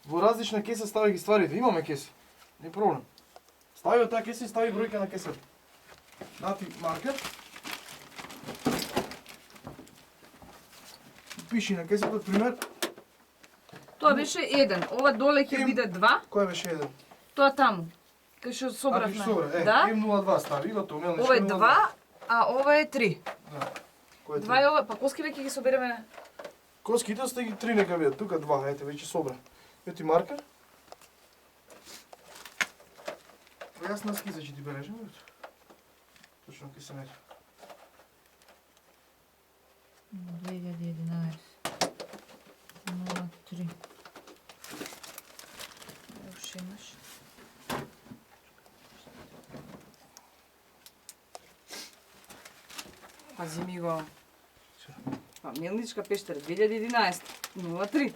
во различна кеса стави ги стварите. Имаме кеси. Не проблем. Стави од таа кеса и стави бројка на кесата. Дати маркер. Пиши на кесата, пример. Тоа беше 1. Ова доле ќе биде 2. Кој беше 1? Тоа таму. Кај што собравме. Да. М02 стави, готово, мелнички. Ова е 2, а ова е 3. Да. Кој е 2 е ова, па коските ќе ги собереме. Коските сте ги 3 нека бидат, тука 2, ете веќе собра. Ети маркер. Јас на скиза ќе ти бележам, точно ке се мери. 2011 03. Уште имаш. Пази ми го. Па, Мелничка пештера, 2011 03.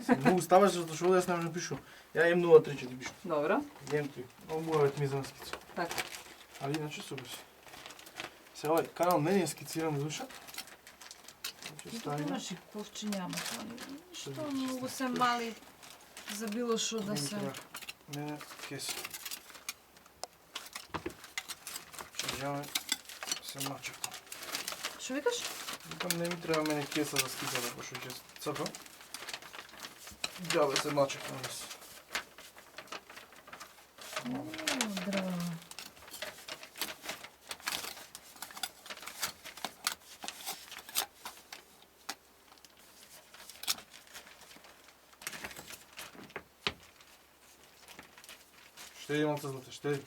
Се многу ставаш затоа што јас не напишу. Ја М03 ќе ти пишу. Добро. М3. Ово мора ми за скица. Така. Али иначе супер си. Се овај канал не е скициран душа. Имаш и повче няма. Што многу се мали за било шо да се... Мене кеса. Чајаме се мачавам. Што викаш? Викам не ми треба мене кеса за скицата, пошто ќе црпам. Џабе се мачавам јас. Драго. Штеди малце злате, штеди.